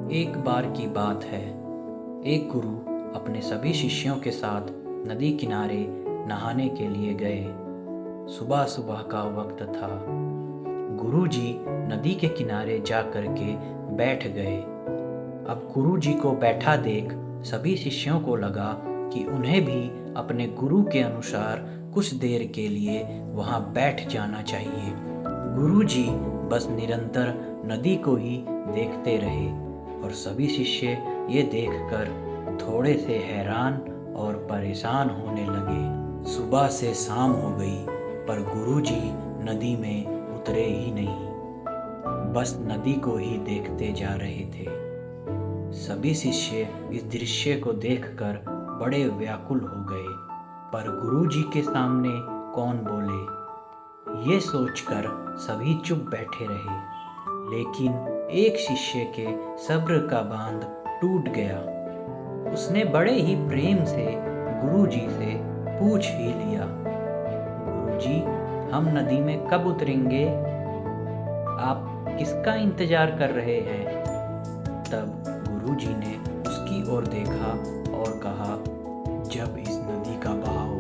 एक बार की बात है। एक गुरु अपने सभी शिष्यों के साथ नदी किनारे नहाने के लिए गए। सुबह सुबह का वक्त था। गुरुजी नदी के किनारे जा कर के बैठ गए। अब गुरुजी को बैठा देख सभी शिष्यों को लगा कि उन्हें भी अपने गुरु के अनुसार कुछ देर के लिए वहाँ बैठ जाना चाहिए। गुरुजी बस निरंतर नदी को ही देखते रहे और सभी शिष्य ये देखकर थोड़े से हैरान और परेशान होने लगे। सुबह से शाम हो गई पर गुरुजी नदी में उतरे ही नहीं, बस नदी को ही देखते जा रहे थे। सभी शिष्य इस दृश्य को देखकर बड़े व्याकुल हो गए, पर गुरुजी के सामने कौन बोले, ये सोचकर सभी चुप बैठे रहे। लेकिन एक शिष्य के सब्र का बांध टूट गया। उसने बड़े ही प्रेम से गुरुजी से पूछ ही लिया, गुरुजी, हम नदी में कब उतरेंगे? आप किसका इंतजार कर रहे हैं? तब गुरुजी ने उसकी ओर देखा और कहा, जब इस नदी का बहाव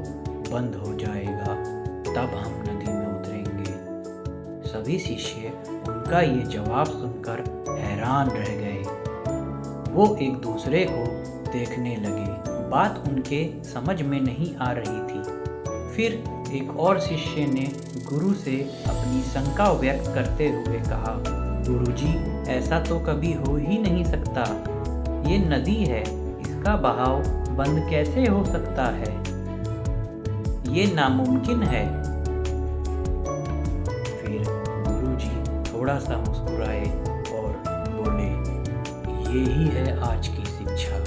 बंद हो जाएगा तब हम नदी में उतरेंगे। सभी शिष्य उनका ये जवाब सुनकर हैरान रह गए। वो एक दूसरे को देखने लगे। बात उनके समझ में नहीं आ रही थी। फिर एक और शिष्य ने गुरु से अपनी शंका व्यक्त करते हुए कहा, गुरुजी, ऐसा तो कभी हो ही नहीं सकता। ये नदी है, इसका बहाव बंद कैसे हो सकता है? ये नामुमकिन है। फिर गुरुजी थोड़ा सा मुस्कुराए और बोले, यही है आज की शिक्षा।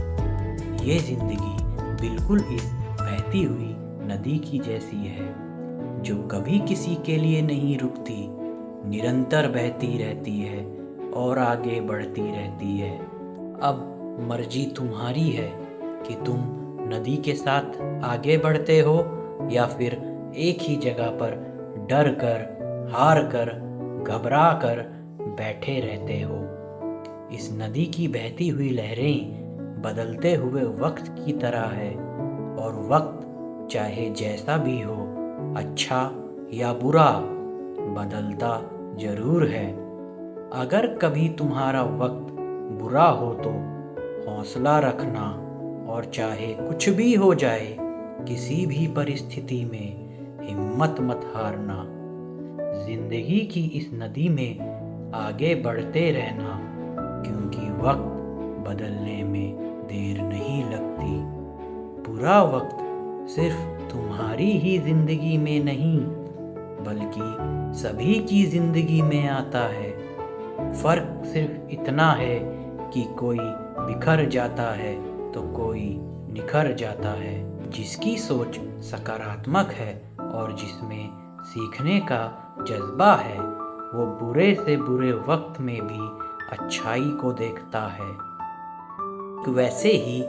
ये जिंदगी बिल्कुल इस बहती हुई नदी की जैसी है, जो कभी किसी के लिए नहीं रुकती, निरंतर बहती रहती है और आगे बढ़ती रहती है। अब मर्जी तुम्हारी है कि तुम नदी के साथ आगे बढ़ते हो या फिर एक ही जगह पर डर कर, हार कर, घबरा कर बैठे रहते हो। इस नदी की बहती हुई लहरें बदलते हुए वक्त की तरह है और वक्त चाहे जैसा भी हो, अच्छा या बुरा, बदलता जरूर है। अगर कभी तुम्हारा वक्त बुरा हो तो हौसला रखना और चाहे कुछ भी हो जाए, किसी भी परिस्थिति में हिम्मत मत हारना। जिंदगी की इस नदी में आगे बढ़ते रहना, क्योंकि वक्त बदलने में देर नहीं लगती। बुरा वक्त सिर्फ तुम्हारी ही जिंदगी में नहीं, बल्कि सभी की जिंदगी में आता है। फर्क सिर्फ इतना है कि कोई बिखर जाता है तो कोई निखर जाता है। जिसकी सोच सकारात्मक है और जिसमें सीखने का जज्बा है, वो बुरे से बुरे वक्त में भी अच्छाई को देखता है। वैसे ही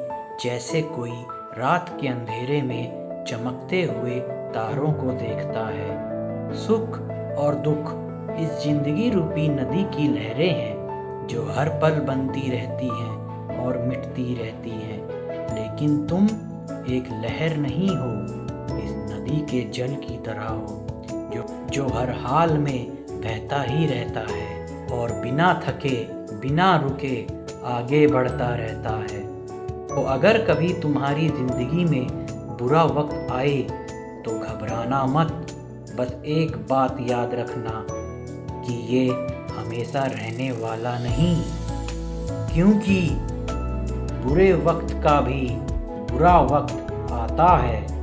जैसे कोई रात के अंधेरे में चमकते हुए तारों को देखता है। सुख और दुख इस जिंदगी रूपी नदी की लहरें हैं, जो हर पल बनती रहती हैं और मिटती रहती हैं। लेकिन तुम एक लहर नहीं हो, इस नदी के जल की तरह हो, जो हर हाल में बहता ही रहता है और बिना थके, बिना रुके आगे बढ़ता रहता है। तो अगर कभी तुम्हारी जिंदगी में बुरा वक्त आए तो घबराना मत। बस एक बात याद रखना कि ये हमेशा रहने वाला नहीं, क्योंकि बुरे वक्त का भी बुरा वक्त आता है।